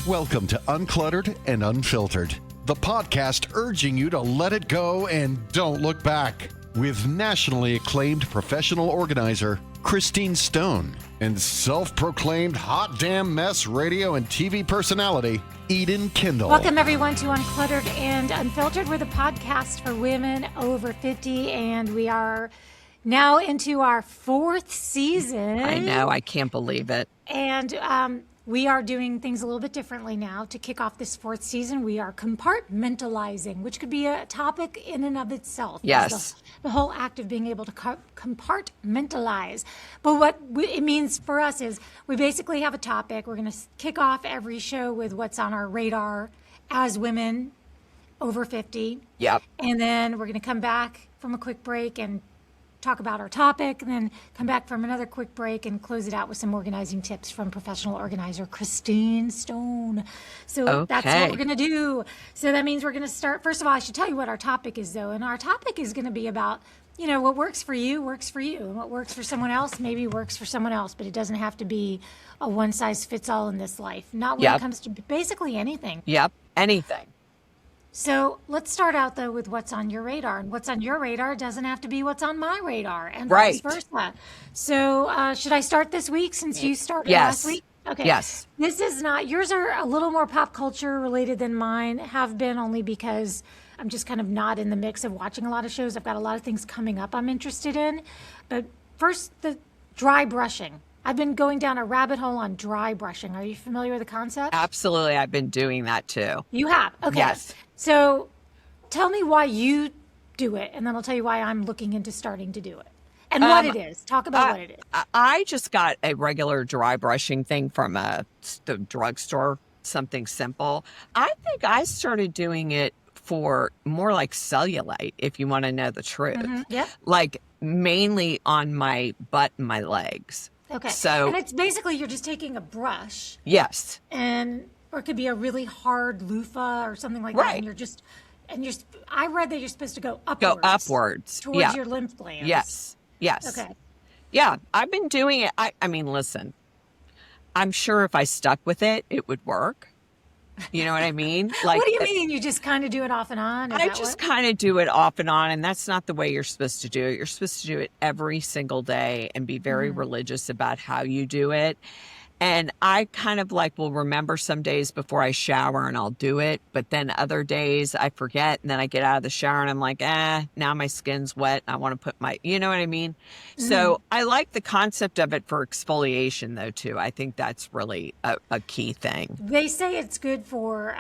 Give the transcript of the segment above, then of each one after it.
Welcome to Uncluttered and Unfiltered, the podcast urging you to let it go and don't look back. With nationally acclaimed professional organizer Christine Stone and self-proclaimed hot damn mess radio and TV personality Eden Kendall. Welcome everyone to Uncluttered and Unfiltered. We're the podcast for women over 50, and we are now into our fourth season. I know, I can't believe it. And we are doing things a little bit differently now. To kick off this fourth season, we are compartmentalizing, which could be a topic in and of itself. Yes. The whole act of being able to compartmentalize. But what it means for us is we basically have a topic. We're going to kick off every show with what's on our radar as women over 50. Yep. And then we're going to come back from a quick break and talk about our topic, and then come back from another quick break and close it out with some organizing tips from professional organizer Christine Stone. So That's what we're going to do. So that means we're going to start. First of all, I should tell you what our topic is, though. And our topic is going to be about, you know, what works for you works for you. And what works for someone else maybe works for someone else. But it doesn't have to be a one-size-fits-all in this life. Not when it comes to basically anything. Yep, anything. So let's start out, though, with what's on your radar. And what's on your radar doesn't have to be what's on my radar, and vice versa. So should I start this week since you started last week? Okay. Yes. This is not, yours are a little more pop culture related than mine have been, only because I'm just kind of not in the mix of watching a lot of shows. I've got a lot of things coming up I'm interested in. But first, the dry brushing. I've been going down a rabbit hole on dry brushing. Are you familiar with the concept? Absolutely. I've been doing that too. You have? Okay. Yes. So tell me why you do it, and then I'll tell you why I'm looking into starting to do it. And what it is. Talk about what it is. I just got a regular dry brushing thing from the drugstore, something simple. I think I started doing it for more like cellulite, if you want to know the truth. Mm-hmm. Yep. Like mainly on my butt and my legs. Okay. So, and it's basically you're just taking a brush. Yes. Or it could be a really hard loofah or something like that. And I read that you're supposed to go upwards. Towards your lymph glands. Yes. Yes. Okay. Yeah. I've been doing it. I mean, listen, I'm sure if I stuck with it, it would work. You know what I mean? Like, what do you mean? You just kind of do it off and on? I just kind of do it off and on, and that's not the way you're supposed to do it. You're supposed to do it every single day and be very religious about how you do it. And I kind of will remember some days before I shower and I'll do it. But then other days I forget, and then I get out of the shower and I'm like, now my skin's wet. I want to put you know what I mean? Mm-hmm. So I like the concept of it for exfoliation though, too. I think that's really a key thing. They say it's good for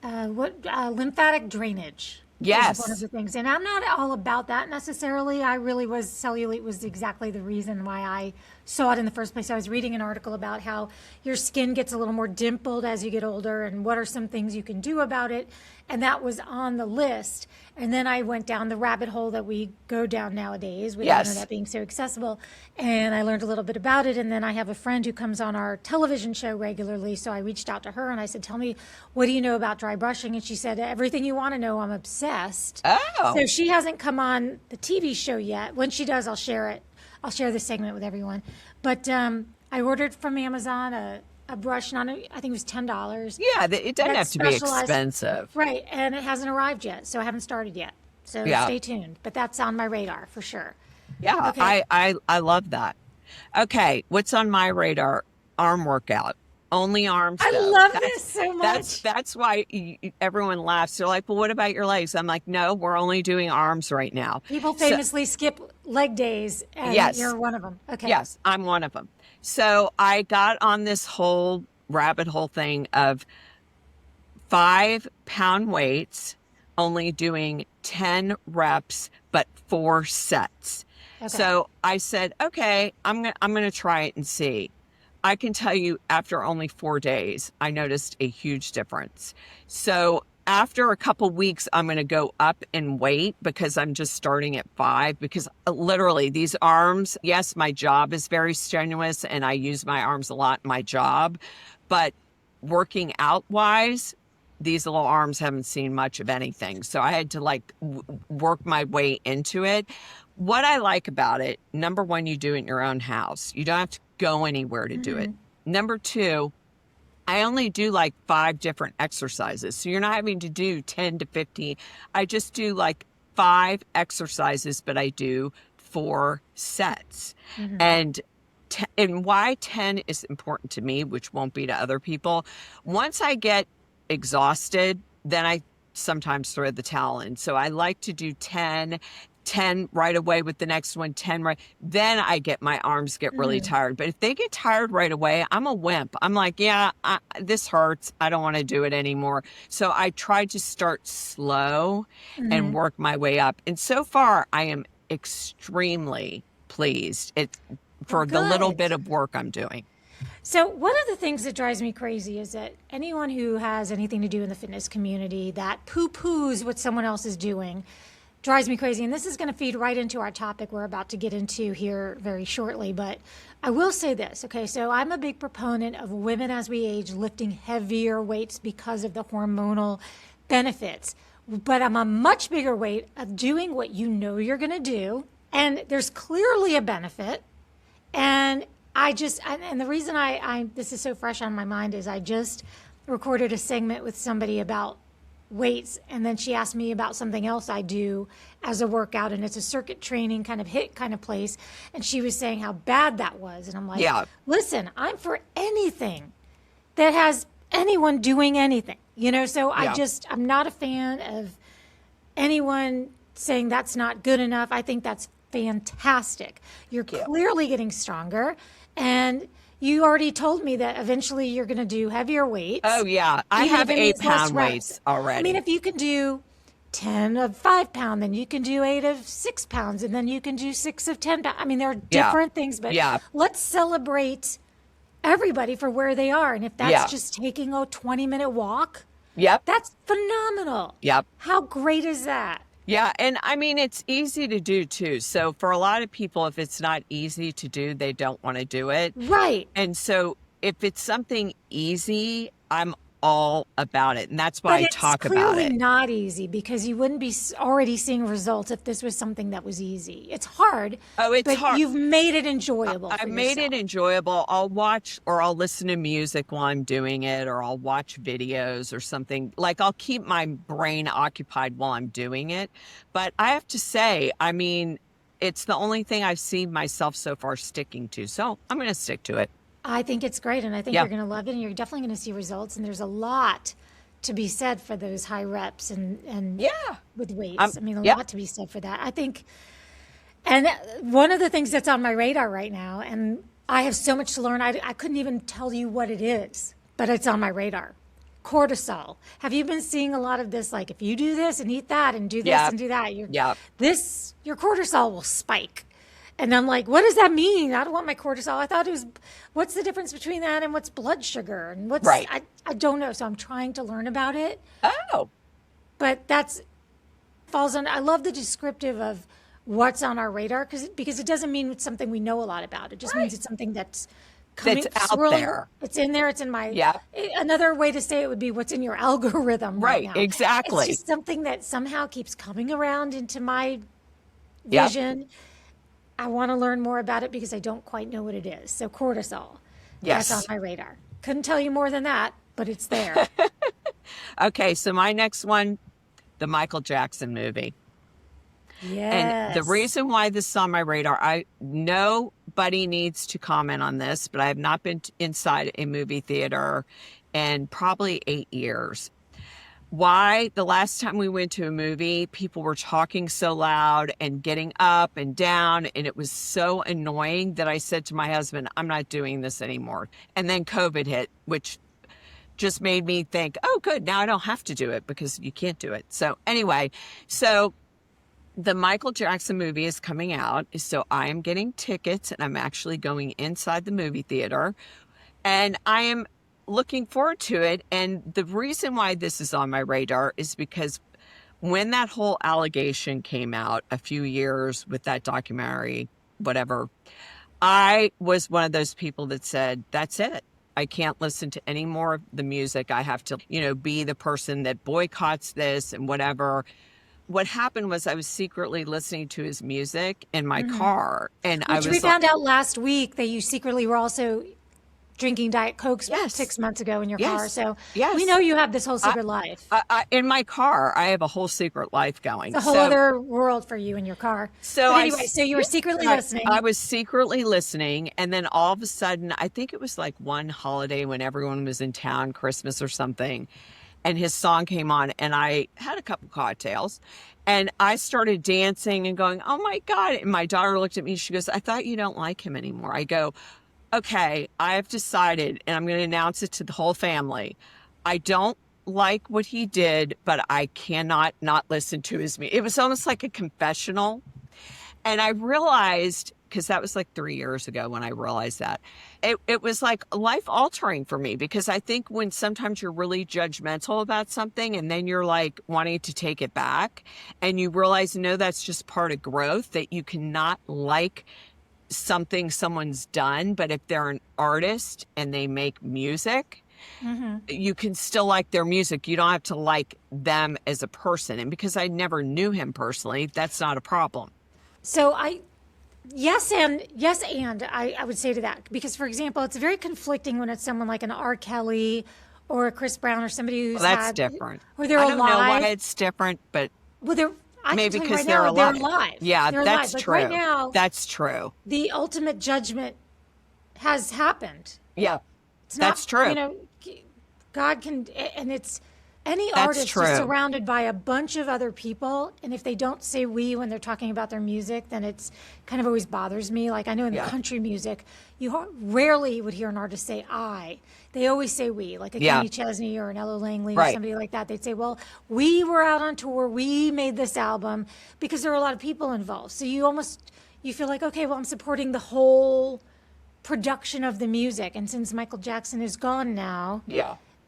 lymphatic drainage. Yes. Is one of the things. And I'm not all about that necessarily. Cellulite was exactly the reason why I saw it in the first place. I was reading an article about how your skin gets a little more dimpled as you get older and what are some things you can do about it. And that was on the list. And then I went down the rabbit hole that we go down nowadays with the internet being so accessible. And I learned a little bit about it. And then I have a friend who comes on our television show regularly. So I reached out to her and I said, tell me, what do you know about dry brushing? And she said, everything you want to know. I'm obsessed. Oh. So she hasn't come on the TV show yet. When she does, I'll share it. I'll share this segment with everyone. But I ordered from Amazon a brush, I think it was $10. Yeah, it doesn't have to be expensive. Right, and it hasn't arrived yet, so I haven't started yet. So stay tuned. But that's on my radar for sure. Yeah, okay. I love that. Okay, what's on my radar? Arm workout. Only arms. I love this so much. That's why everyone laughs. They're like, well, what about your legs? I'm like, no, we're only doing arms right now. People famously skip leg days, and you're one of them. Okay. Yes, I'm one of them. So I got on this whole rabbit hole thing of 5-pound weights, only doing 10 reps, but 4 sets. Okay. So I said, okay, I'm gonna try it and see. I can tell you after only 4 days, I noticed a huge difference. So after a couple weeks, I'm going to go up in weight because I'm just starting at 5, because literally these arms, yes, my job is very strenuous and I use my arms a lot in my job, but working out wise, these little arms haven't seen much of anything. So I had to work my way into it. What I like about it, number one, you do it in your own house. You don't have to go anywhere to do it. Number two, I only do like 5 different exercises. So you're not having to do 10 to 15. I just do like 5 exercises, but I do 4 sets. And and why 10 is important to me, which won't be to other people. Once I get exhausted, then I sometimes throw the towel in. So I like to do 10 right away with the next one, 10 right. Then I get my arms get really tired. But if they get tired right away, I'm a wimp. I'm like, yeah, this hurts. I don't want to do it anymore. So I try to start slow and work my way up. And so far, I am extremely pleased for the little bit of work I'm doing. So one of the things that drives me crazy is that anyone who has anything to do in the fitness community that poo-poos what someone else is doing drives me crazy. And this is going to feed right into our topic we're about to get into here very shortly. But I will say this, okay? So I'm a big proponent of women as we age lifting heavier weights because of the hormonal benefits. But I'm a much bigger weight of doing what you know you're going to do. And there's clearly a benefit. And and the reason this is so fresh on my mind is I just recorded a segment with somebody about weights, and then she asked me about something else I do as a workout, and it's a circuit training kind of HIIT kind of place, and she was saying how bad that was, and I'm like, listen, I'm for anything that has anyone doing anything, so I'm not a fan of anyone saying that's not good enough. I think that's fantastic. You're clearly getting stronger, and you already told me that eventually you're going to do heavier weights. Oh, yeah. I have 8-pound weights already. I mean, if you can do 10 of 5 pound, then you can do 8 of 6 pounds, and then you can do 6 of 10 pounds. I mean, there are different things, but let's celebrate everybody for where they are. And if that's just taking a 20-minute walk, that's phenomenal. How great is that? Yeah. And I mean, it's easy to do too. So for a lot of people, if it's not easy to do, they don't want to do it. Right. And so if it's something easy, I'm all about it. And that's why I talk about it. It's clearly not easy, because you wouldn't be already seeing results if this was something that was easy. It's hard. Oh, it's but hard. You've made it enjoyable. I've made it enjoyable. I'll watch or I'll listen to music while I'm doing it, or I'll watch videos or something. Like, I'll keep my brain occupied while I'm doing it. But I have to say, I mean, it's the only thing I've seen myself so far sticking to. So I'm going to stick to it. I think it's great, and I think you're going to love it, and you're definitely going to see results. And there's a lot to be said for those high reps and with weights. I mean, a lot to be said for that. I think, and one of the things that's on my radar right now, and I have so much to learn, I couldn't even tell you what it is, but it's on my radar. Cortisol. Have you been seeing a lot of this? Like, if you do this and eat that and do this and do that, your cortisol will spike. And I'm like, what does that mean? I don't want my cortisol. I thought it was, what's the difference between that and what's blood sugar? And what's, I don't know. So I'm trying to learn about it. Oh. But falls on, I love the descriptive of what's on our radar, because it doesn't mean it's something we know a lot about. It just means it's something that's coming, out there. It's in there. It's in my, another way to say it would be what's in your algorithm right now. Exactly. It's just something that somehow keeps coming around into my vision. I want to learn more about it because I don't quite know what it is. So cortisol, that's on my radar. Couldn't tell you more than that, but it's there. Okay, so my next one, the Michael Jackson movie. Yes. And the reason why this is on my radar, nobody needs to comment on this, but I have not been inside a movie theater in probably 8 years. Why the last time we went to a movie, people were talking so loud and getting up and down, and it was so annoying that I said to my husband, I'm not doing this anymore. And then COVID hit, which just made me think, oh, good, now I don't have to do it because you can't do it. So anyway, the Michael Jackson movie is coming out, so I am getting tickets, and I'm actually going inside the movie theater, and I am looking forward to it. And the reason why this is on my radar is because when that whole allegation came out a few years with that documentary, whatever, I was one of those people that said, that's it. I can't listen to any more of the music. I have to, be the person that boycotts this and whatever. What happened was I was secretly listening to his music in my car. And we found out last week that you secretly were also drinking Diet Cokes Yes. 6 months ago in your Yes. car. So Yes. we know you have this whole secret life. In my car, I have a whole secret life going. It's a whole other world for you in your car. So but anyway, so you were secretly listening. I was secretly listening, and then all of a sudden, I think it was like one holiday when everyone was in town, Christmas or something, and his song came on, and I had a couple cocktails, and I started dancing and going, "Oh my God." And my daughter looked at me, she goes, "I thought you don't like him anymore." I go, "Okay, I have decided, and I'm going to announce it to the whole family. I don't like what he did, but I cannot not listen to his music." It was almost like a confessional. And I realized, because that was like 3 years ago when I realized that, it was like life altering for me, because I think when sometimes you're really judgmental about something and then you're like wanting to take it back, and you realize, no, that's just part of growth, that you cannot like something someone's done, but if they're an artist and they make music, you can still like their music. You don't have to like them as a person. And because I never knew him personally, that's not a problem. So yes, and I would say to that, because for example, it's very conflicting when it's someone like an R. Kelly or a Chris Brown or somebody who's that's different. Or they're I don't alive. know why it's different, but Maybe because they're alive. They're alive. Yeah, they're that's alive. true. Like right now, that's true. The ultimate judgment has happened. Yeah, it's not, that's true. You know, God can, and it's any That's artist true. is surrounded by a bunch of other people, and if they don't say "we" when they're talking about their music, then it's kind of always bothers me. Like I know in the country music, you rarely would hear an artist say "I." They always say "we," like a Kenny Chesney or an Ella Langley or somebody like that. They'd say, "Well, we were out on tour, we made this album," because there are a lot of people involved. So you feel like, okay, well, I'm supporting the whole production of the music, and since Michael Jackson is gone now,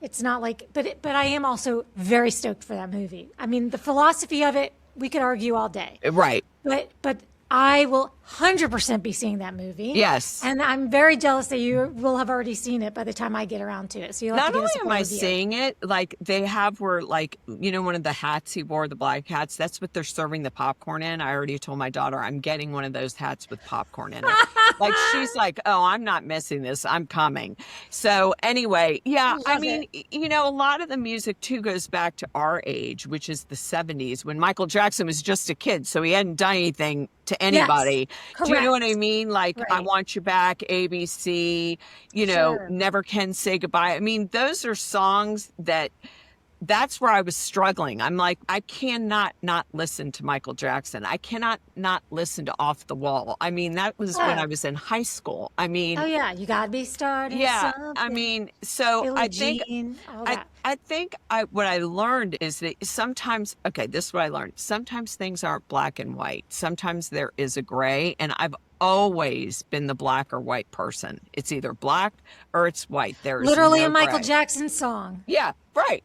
it's not like, but I am also very stoked for that movie. I mean, the philosophy of it, we could argue all day. Right. But I will 100% be seeing that movie. Yes. And I'm very jealous that you will have already seen it by the time I get around to it. So you'll have Not to get only a am I review. seeing it, like they have where, like, you know, one of the hats he wore, the black hats, that's what they're serving the popcorn in. I already told my daughter I'm getting one of those hats with popcorn in it. Like, she's like, "Oh, I'm not missing this. I'm coming." So anyway, I mean, you know, a lot of the music too goes back to our age, which is the 70s, when Michael Jackson was just a kid. So he hadn't done anything to anybody. Yes, do you know what I mean? Like, right. I Want You Back, ABC, you know, Never Can Say Goodbye. I mean, those are songs that's where I was struggling. I'm like, I cannot not listen to Michael Jackson. I cannot not listen to Off the Wall. I mean, that was when I was in high school. I mean, oh yeah, you gotta be starting. Something. I mean, so Billie I think Jean, all that. I think what I learned is that sometimes, okay, this is what I learned. Sometimes things aren't black and white. Sometimes there is a gray, and I've always been the black or white person. It's either black or it's white. There's literally no a Michael gray. Jackson song. Yeah, right.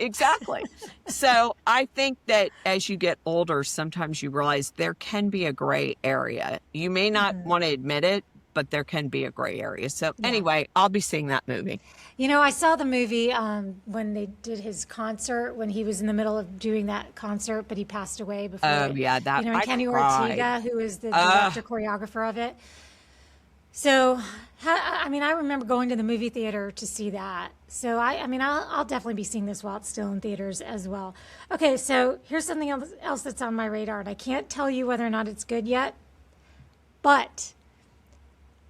Exactly. So I think that as you get older, sometimes you realize there can be a gray area. You may not want to admit it, but there can be a gray area. So anyway, I'll be seeing that movie. You know, I saw the movie when they did his concert, when he was in the middle of doing that concert, but he passed away before. Oh, yeah. That, you know, and I Kenny cried. Ortega, who is the director, choreographer of it. So, I mean, I remember going to the movie theater to see that. So, I mean, I'll definitely be seeing this while it's still in theaters as well. Okay, so here's something else that's on my radar, and I can't tell you whether or not it's good yet, but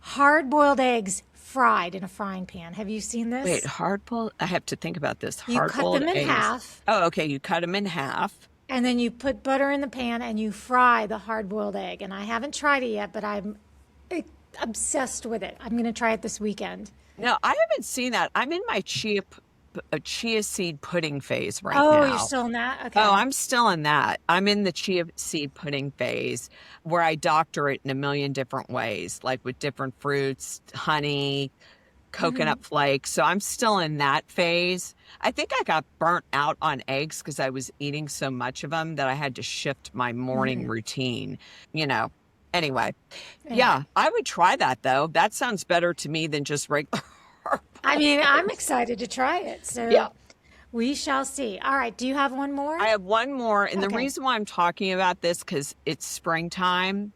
hard-boiled eggs fried in a frying pan. Have you seen this? Wait, hard-boiled? I have to think about this. You cut them in half. Oh, okay. You cut them in half. And then you put butter in the pan and you fry the hard-boiled egg. And I haven't tried it yet, but I'm obsessed with it. I'm going to try it this weekend. No, I haven't seen that. I'm in my chia seed pudding phase right now. Oh, you're still in that? Okay. Oh, I'm still in that. I'm in the chia seed pudding phase where I doctor it in a million different ways, like with different fruits, honey, coconut flakes. So I'm still in that phase. I think I got burnt out on eggs because I was eating so much of them that I had to shift my morning routine, you know. Anyway, yeah, I would try that though. That sounds better to me than just regular. I mean, I'm excited to try it. So we shall see. All right. Do you have one more? I have one more. And the reason why I'm talking about this, because it's springtime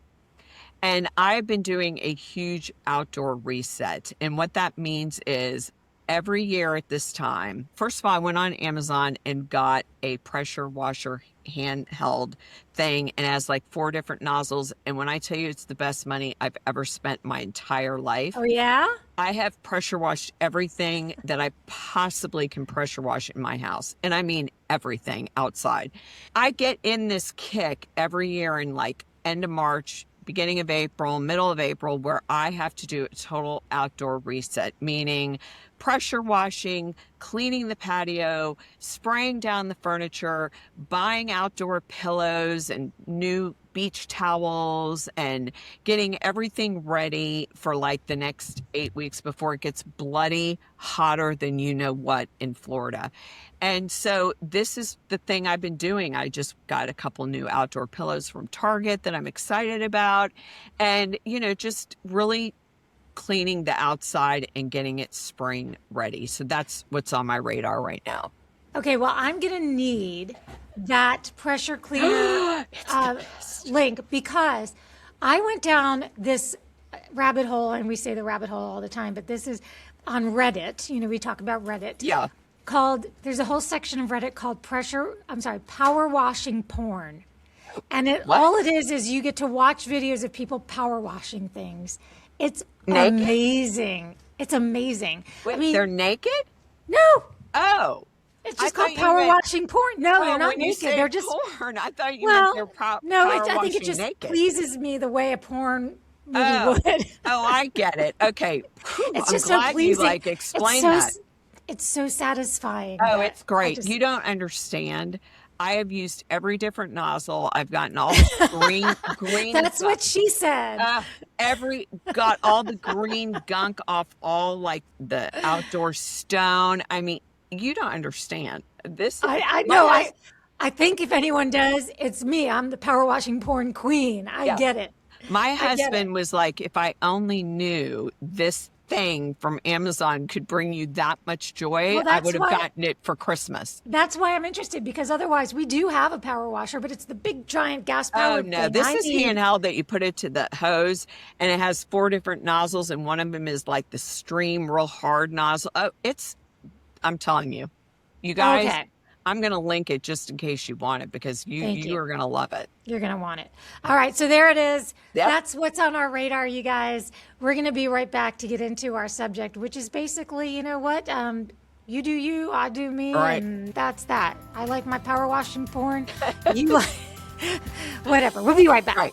And I've been doing a huge outdoor reset. And what that means is every year at this time, first of all, I went on Amazon and got a pressure washer handheld thing, and it has like 4 different nozzles. And when I tell you it's the best money I've ever spent my entire life, Oh, yeah? I have pressure washed everything that I possibly can pressure wash in my house. And I mean everything outside. I get in this kick every year in like end of March, beginning of April, middle of April, where I have to do a total outdoor reset, meaning pressure washing, cleaning the patio, spraying down the furniture, buying outdoor pillows and new beach towels, and getting everything ready for like the next 8 weeks before it gets bloody hotter than you know what in Florida. And so this is the thing I've been doing. I just got a couple new outdoor pillows from Target that I'm excited about, and just really cleaning the outside and getting it spring ready. So that's what's on my radar right now. Okay, well, I'm going to need that pressure cleaner link, because I went down this rabbit hole, and we say the rabbit hole all the time, but this is on Reddit. We talk about Reddit. Yeah. There's a whole section of Reddit called power washing porn. And all it is you get to watch videos of people power washing things. It's naked? Amazing. It's amazing. Wait, they're naked? No. Oh. It's just called power washing porn. No, they're not naked. They're just porn. I thought you meant they're no, power I think it washing just naked. pleases me the way a porn movie would. Oh, I get it. Okay. It's I'm just glad so pleasing. You explain that. It's so satisfying. Oh, it's great. You don't understand. I have used every different nozzle. I've gotten all the green. That's what she said. Got all the green gunk off all like the outdoor stone. I mean, you don't understand this. I know. I think if anyone does, it's me. I'm the power washing porn queen. I get it. My husband was like, if I only knew this thing from Amazon could bring you that much joy, I would have gotten it for Christmas. That's why I'm interested, because otherwise we do have a power washer, but it's the big giant gas powered thing. Oh no, thing. this is handheld that you put it to the hose, and it has 4 different nozzles, and one of them is like the stream real hard nozzle. Oh, I'm telling you, you guys. Okay. I'm going to link it just in case you want it, because you are going to love it. You're going to want it. All right. So there it is. Yep. That's what's on our radar, you guys. We're going to be right back to get into our subject, which is basically, you know what? You do you, I do me. Right. And that's that. I like my power washing porn. You like whatever. We'll be right back. Right.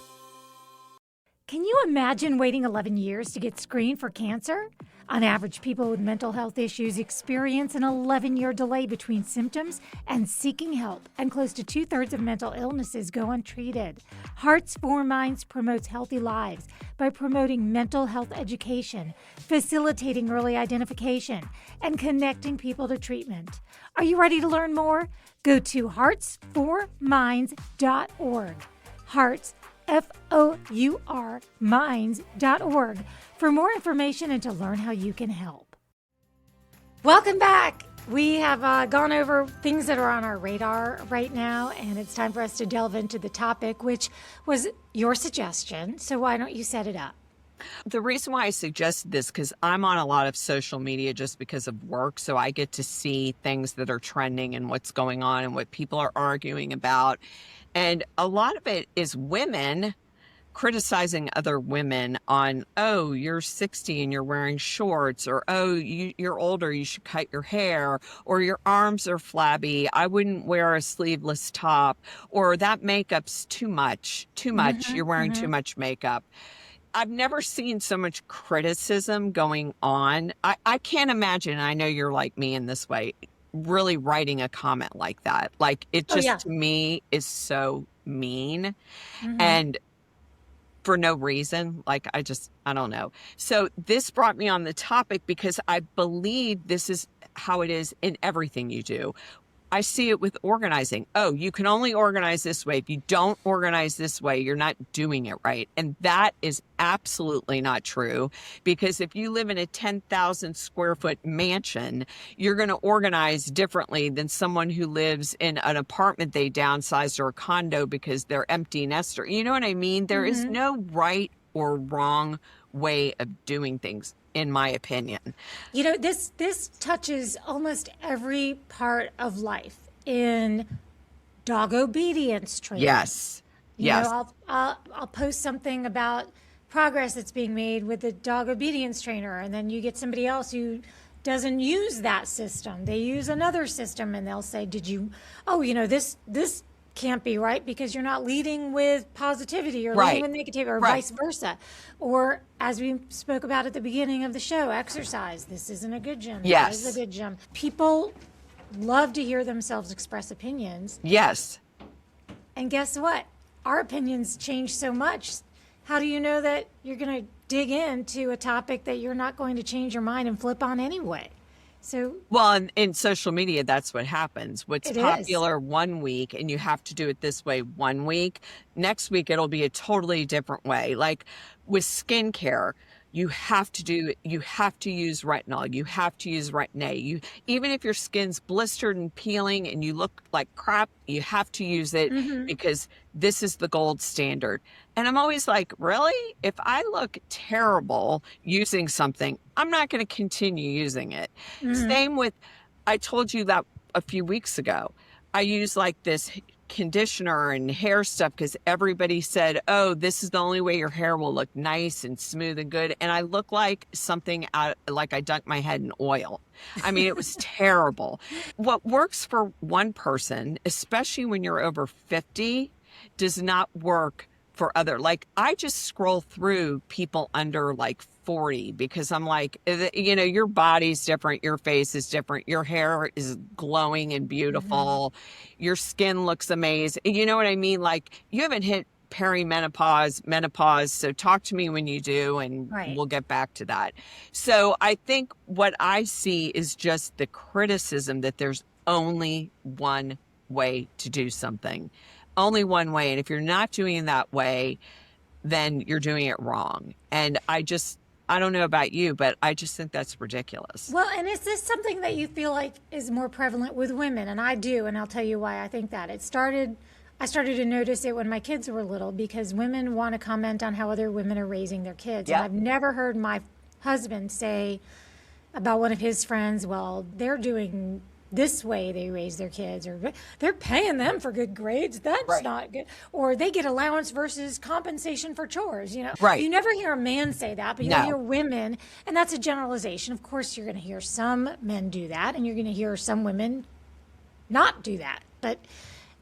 Can you imagine waiting 11 years to get screened for cancer? On average, people with mental health issues experience an 11-year delay between symptoms and seeking help, and close to 2/3 of mental illnesses go untreated. Hearts for Minds promotes healthy lives by promoting mental health education, facilitating early identification, and connecting people to treatment. Are you ready to learn more? Go to heartsforminds.org. Hearts, FOUR, minds.org for more information and to learn how you can help. Welcome back. We have gone over things that are on our radar right now, and it's time for us to delve into the topic, which was your suggestion. So why don't you set it up? The reason why I suggested this, because I'm on a lot of social media just because of work, so I get to see things that are trending and what's going on and what people are arguing about. And a lot of it is women criticizing other women on, oh, you're 60 and you're wearing shorts, or, oh, you're older, you should cut your hair, or your arms are flabby, I wouldn't wear a sleeveless top, or that makeup's too much, you're wearing too much makeup. I've never seen so much criticism going on. I can't imagine, I know you're like me in this way, really writing a comment like that. Like, it just to me is so mean. And for no reason. Like, I don't know. So this brought me on the topic because I believe this is how it is in everything you do. I see it with organizing. Oh, you can only organize this way. If you don't organize this way, you're not doing it right. And that is absolutely not true, because if you live in a 10,000 square foot mansion, you're going to organize differently than someone who lives in an apartment they downsized, or a condo because they're empty nester. You know what I mean? There is no right or wrong way of doing things, in my opinion. You know, this touches almost every part of life in dog obedience training. Yes. You Yes. know, I'll post something about progress that's being made with the dog obedience trainer, and then you get somebody else who doesn't use that system. They use another system, and they'll say, "Did you? Oh, you know, this can't be right because you're not leading with positivity or Right. leading with negativity, or Right. vice versa." Or as we spoke about at the beginning of the show, exercise. This isn't a good gym. Yes. That is a good gym. People love to hear themselves express opinions. Yes. And guess what? Our opinions change so much. How do you know that you're going to dig into a topic that you're not going to change your mind and flip on anyway? So, Well, in social media, that's what happens. What's It is. popular one week, and you have to do it this way one week. Next week, it'll be a totally different way. Like with skincare, you have to use retinol. You have to use retin A. Even if your skin's blistered and peeling and you look like crap, you have to use it because this is the gold standard. And I'm always like, really? If I look terrible using something, I'm not going to continue using it. Same with, I told you that a few weeks ago. I use like this conditioner and hair stuff because everybody said, oh, this is the only way your hair will look nice and smooth and good. And I look like something out, like I dunked my head in oil. I mean, it was terrible. What works for one person, especially when you're over 50, does not work for other. Like I just scroll through people under like 40 because I'm like, you know, your body's different, your face is different, your hair is glowing and beautiful, your skin looks amazing. You know what I mean? Like you haven't hit perimenopause, menopause. So talk to me when you do, and Right. we'll get back to that. So I think what I see is just the criticism that there's only one way to do something. Only one way. And if you're not doing it that way, then you're doing it wrong. And I don't know about you, but I just think that's ridiculous. Well, and is this something that you feel like is more prevalent with women? And I do, and I'll tell you why I think that. I started to notice it when my kids were little because women want to comment on how other women are raising their kids. Yeah. And I've never heard my husband say about one of his friends, well, they're doing this way they raise their kids, or they're paying them for good grades. That's Right. not good. Or they get allowance versus compensation for chores. You know, Right. You never hear a man say that, but you No. hear women, and that's a generalization. Of course, you're going to hear some men do that, and you're going to hear some women not do that. But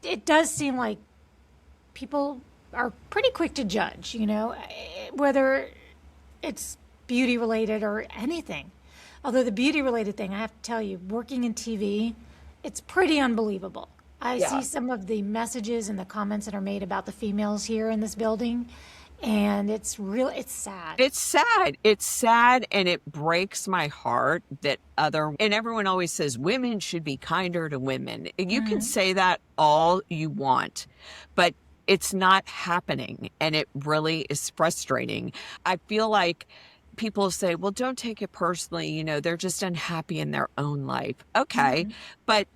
it does seem like people are pretty quick to judge, you know, whether it's beauty related or anything. Although the beauty related thing, I have to tell you, working in TV, it's pretty unbelievable. I Yeah. see some of the messages and the comments that are made about the females here in this building, and it's sad. It's sad. It's sad, and it breaks my heart that and everyone always says women should be kinder to women. You can say that all you want, but it's not happening, and it really is frustrating. I feel like people say, well, don't take it personally. You know, they're just unhappy in their own life. Okay. But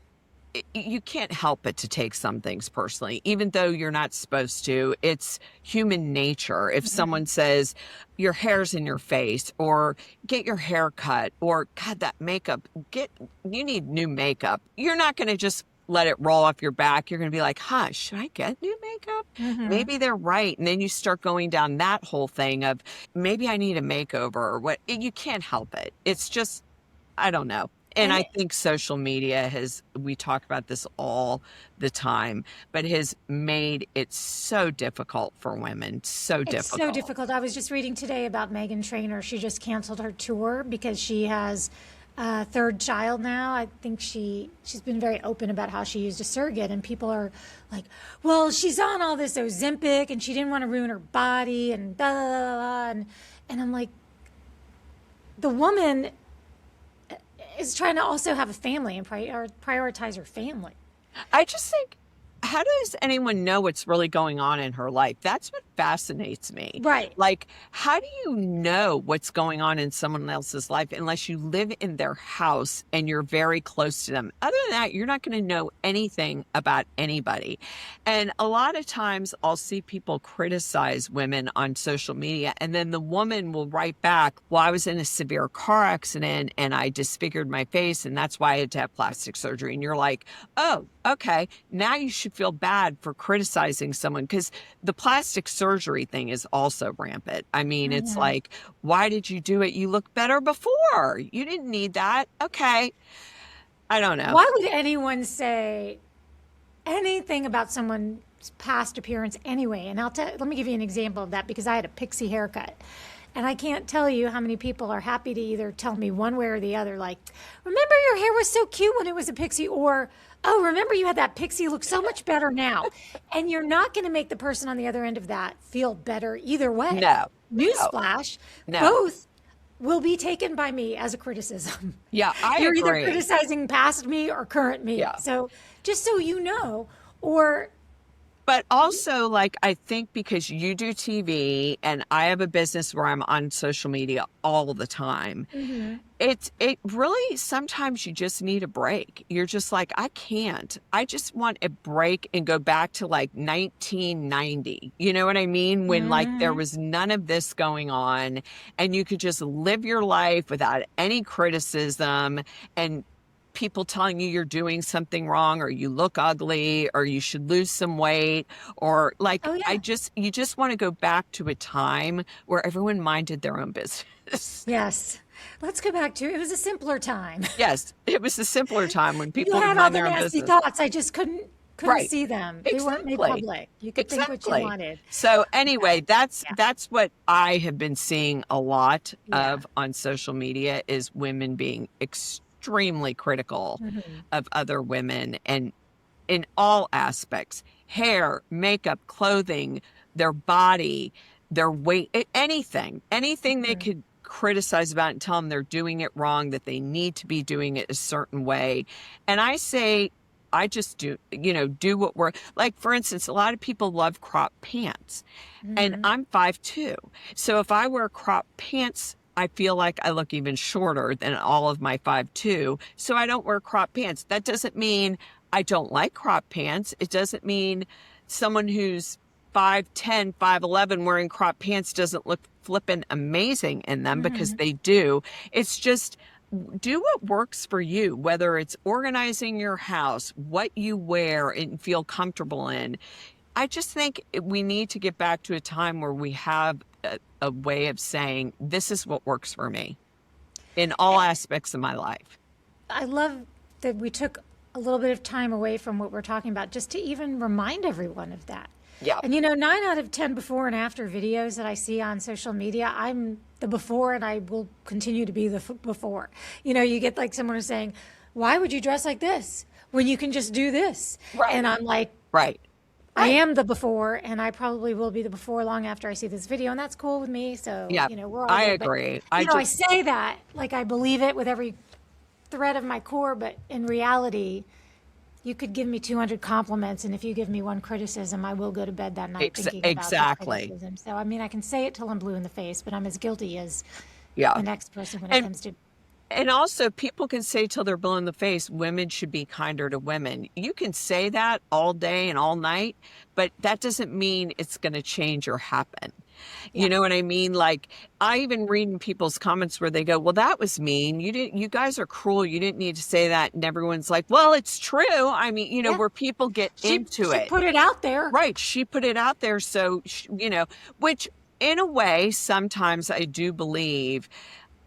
you can't help it to take some things personally, even though you're not supposed to. It's human nature. If someone says your hair's in your face, or get your hair cut, or God, that makeup, you need new makeup. You're not going to just let it roll off your back. You're going to be like, should I get new makeup? Maybe they're right. And then you start going down that whole thing of maybe I need a makeover or what. You can't help it. It's just, I don't know. And I think social media we talk about this all the time, but has made it so difficult for women. So difficult. It's so difficult. I was just reading today about Meghan Trainor. She just canceled her tour because she has a third child now. I think she's been very open about how she used a surrogate, and people are like, well, she's on all this Ozempic and she didn't want to ruin her body and blah, blah, blah, blah. And I'm like, the woman is trying to also have a family and prioritize her family. I just think, how does anyone know what's really going on in her life? That's what fascinates me. Right. Like, how do you know what's going on in someone else's life unless you live in their house and you're very close to them? Other than that, you're not going to know anything about anybody. And a lot of times I'll see people criticize women on social media, and then the woman will write back, well, I was in a severe car accident and I disfigured my face, and that's why I had to have plastic surgery. And you're like, oh, okay, now you should feel bad for criticizing someone, because the plastic surgery thing is also rampant. I mean, it's like, why did you do it? You look better before. You didn't need that. Okay. I don't know. Why would anyone say anything about someone's past appearance anyway? And let me give you an example of that, because I had a pixie haircut. And I can't tell you how many people are happy to either tell me one way or the other, like, remember your hair was so cute when it was a pixie, or, oh, remember you had that pixie, look so much better now. And you're not going to make the person on the other end of that feel better either way. No. Newsflash, No. both will be taken by me as a criticism. Yeah, I You're agree. either criticizing past me or current me. Yeah. So just so you know, or But also, like, I think because you do TV and I have a business where I'm on social media all the time, it really, sometimes you just need a break. You're just like, I can't. I just want a break and go back to like 1990. You know what I mean? When like there was none of this going on and you could just live your life without any criticism and people telling you you're doing something wrong, or you look ugly, or you should lose some weight, or like, Oh, yeah. you just want to go back to a time where everyone minded their own business. yes, let's go back to, it was a simpler time. Yes, it was a simpler time when people You would had all mind the their own nasty business. thoughts. I just couldn't Right. see them. They weren't made Exactly. public. You could think what you wanted. So anyway, that's Yeah. what I have been seeing a lot Yeah. of on social media, is women being extremely critical of other women, and in all aspects: hair, makeup, clothing, their body, their weight, anything they could criticize about and tell them they're doing it wrong, that they need to be doing it a certain way. And I say, I just do what we're like. For instance, a lot of people love crop pants, and I'm 5'2". So if I wear crop pants, I feel like I look even shorter than all of my 5'2". So I don't wear crop pants. That doesn't mean I don't like crop pants. It doesn't mean someone who's 5'10", 5'11" wearing crop pants doesn't look flippin' amazing in them, because they do. It's just, do what works for you, whether it's organizing your house, what you wear and feel comfortable in. I just think we need to get back to a time where we have a way of saying, this is what works for me in all aspects of my life. I love that we took a little bit of time away from what we're talking about just to even remind everyone of that. Yeah. And 9 out of 10 before and after videos that I see on social media, I'm the before, and I will continue to be the before. You get like someone who's saying, why would you dress like this when you can just do this? Right. And I'm like, Right. I am the before, and I probably will be the before long after I see this video, and that's cool with me. So, Yeah, we're all I good. But, agree. I say that like I believe it with every thread of my core, but in reality, you could give me 200 compliments, and if you give me one criticism, I will go to bed that night thinking about exactly. the criticism. So, I mean, I can say it till I'm blue in the face, but I'm as guilty as Yeah. the next person when it comes to. And also, people can say till they're blue in the face, women should be kinder to women. You can say that all day and all night, but that doesn't mean it's going to change or happen. Yeah. You know what I mean? Like, I even read in people's comments where they go, well, that was mean. You guys are cruel. You didn't need to say that. And everyone's like, well, it's true. I mean, where people get into it. She put it out there. Right. She put it out there. So, which in a way, sometimes I do believe,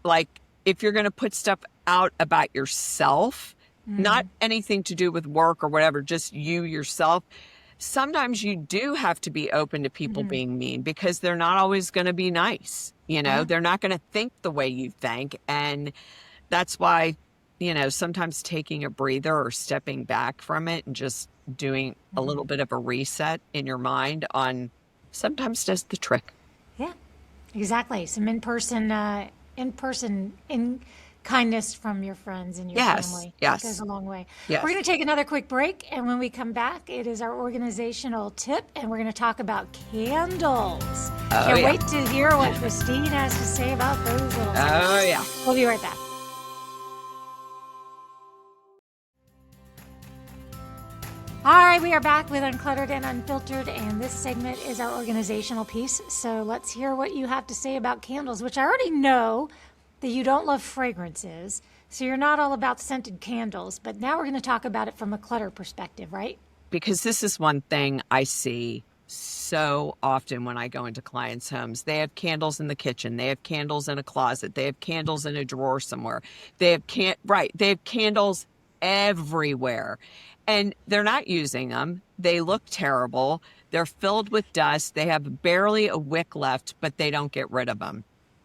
like, if you're going to put stuff out about yourself, not anything to do with work or whatever, just you yourself, sometimes you do have to be open to people being mean, because they're not always going to be nice. They're not going to think the way you think. And that's why, sometimes taking a breather or stepping back from it and just doing a little bit of a reset in your mind sometimes does the trick. Yeah, exactly. Some in-person kindness from your friends and your Yes, family. yes. That goes a long way. Yes. We're going to take another quick break, and when we come back, it is our organizational tip, and we're going to talk about candles. Can't yeah. wait to hear what Christine has to say about those little things. Oh, yeah. We'll be right back. All right, we are back with Uncluttered and Unfiltered, and this segment is our organizational piece. So let's hear what you have to say about candles, which I already know that you don't love fragrances, so you're not all about scented candles, but now we're going to talk about it from a clutter perspective, right? Because this is one thing I see so often when I go into clients' homes. They have candles in the kitchen. They have candles in a closet. They have candles in a drawer somewhere. They have they have candles everywhere. And they're not using them. They look terrible. They're filled with dust. They have barely a wick left, but they don't get rid of them.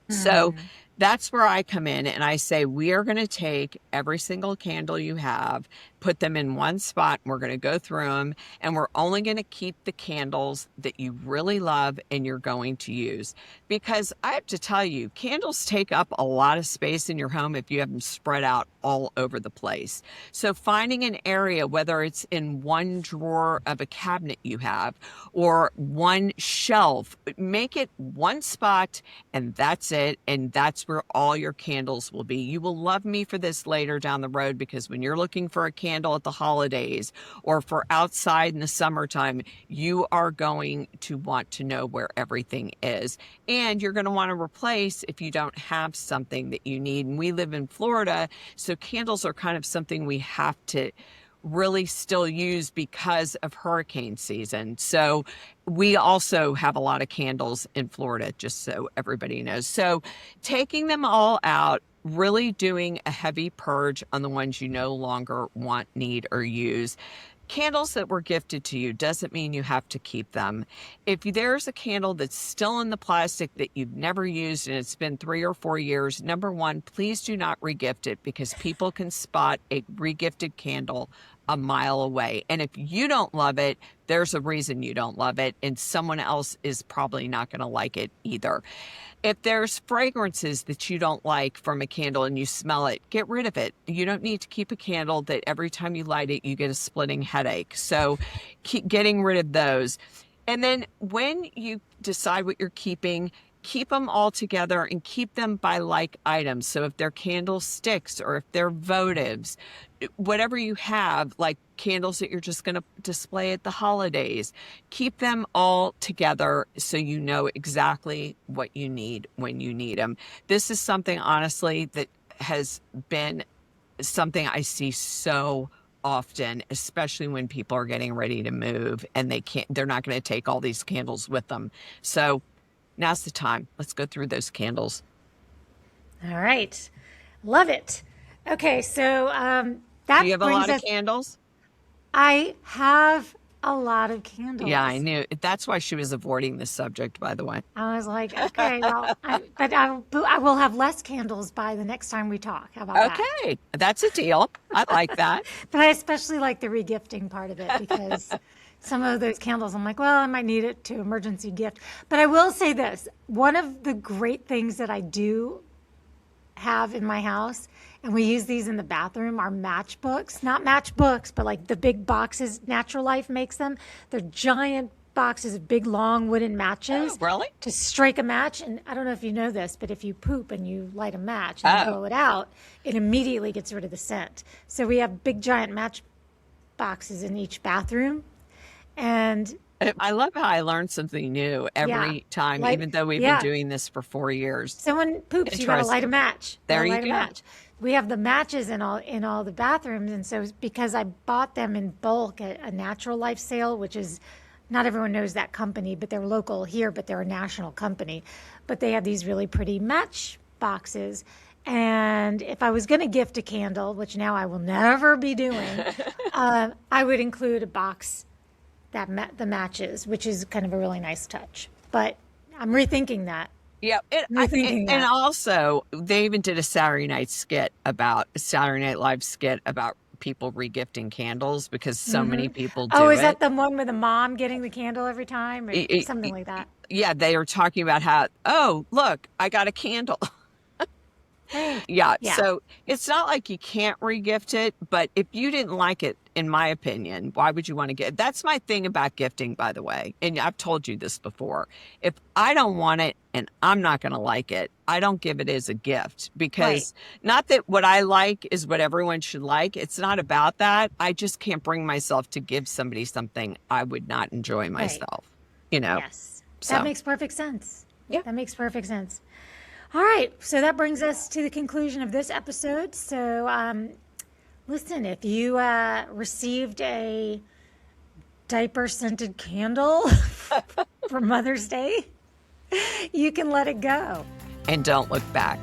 So that's where I come in and I say, we are going to take every single candle you have, put them in one spot, and we're going to go through them, and we're only going to keep the candles that you really love and you're going to use. Because I have to tell you, candles take up a lot of space in your home if you have them spread out all over the place. So finding an area, whether it's in one drawer of a cabinet you have or one shelf, make it one spot and that's it. And that's where all your candles will be. You will love me for this later down the road, because when you're looking for a candle at the holidays or for outside in the summertime, you are going to want to know where everything is. And you're going to want to replace if you don't have something that you need. And we live in Florida, so candles are kind of something we have to really still use because of hurricane season. So we also have a lot of candles in Florida, just so everybody knows. So taking them all out, really doing a heavy purge on the ones you no longer want, need, or use. Candles that were gifted to you doesn't mean you have to keep them. If there's a candle that's still in the plastic that you've never used and it's been 3 or 4 years, number one, please do not regift it, because people can spot a regifted candle a mile away. And if you don't love it, there's a reason you don't love it, and someone else is probably not going to like it either. If there's fragrances that you don't like from a candle and you smell it, get rid of it. You don't need to keep a candle that every time you light it, you get a splitting headache. So keep getting rid of those. And then when you decide what you're keeping, keep them all together and keep them by like items. So if they're candlesticks or if they're votives, whatever you have, like candles that you're just going to display at the holidays, keep them all together so you know exactly what you need when you need them. This is something, honestly, that has been something I see so often, especially when people are getting ready to move and they're not going to take all these candles with them. So now's the time. Let's go through those candles. All right. Love it. Okay, so that Do you have a brings lot of us. candles? I have a lot of candles. Yeah, I knew. That's why she was avoiding this subject, by the way. I was like, okay, well, I will have less candles by the next time we talk. How about that? Okay, that's a deal. I like that. But I especially like the regifting part of it, because some of those candles, I'm like, well, I might need it to emergency gift. But I will say this, one of the great things that I do have in my house, and we use these in the bathroom, are matchbooks. Not matchbooks, but like the big boxes Natural Life makes them. They're giant boxes of big, long wooden matches. Oh, really? To strike a match. And I don't know if you know this, but if you poop and you light a match and blow it out, it immediately gets rid of the scent. So we have big, giant match boxes in each bathroom. And I love how I learn something new every time, even though we've been doing this for 4 years. Someone poops, you got to light a match. There you light go. A match. We have the matches in all the bathrooms, and so because I bought them in bulk at a Natural Life sale, which is, not everyone knows that company, but they're local here, but they're a national company. But they have these really pretty match boxes. And if I was going to gift a candle, which now I will never be doing, I would include a box that the matches, which is kind of a really nice touch. But I'm rethinking that. Yeah, and also they even did a Saturday Night Live skit about people regifting candles, because so many people do. Oh, is that the one with the mom getting the candle every time, or something like that? Yeah, they were talking about how, oh, look, I got a candle. Yeah. Yeah. So it's not like you can't regift it, but if you didn't like it, in my opinion, why would you want to get? That's my thing about gifting, by the way. And I've told you this before. If I don't want it and I'm not going to like it, I don't give it as a gift, because not that what I like is what everyone should like. It's not about that. I just can't bring myself to give somebody something I would not enjoy myself, you know? Yes. So. That makes perfect sense. Yeah. That makes perfect sense. All right. So that brings us to the conclusion of this episode. So, listen, if you received a diaper scented candle for Mother's Day, you can let it go. And don't look back.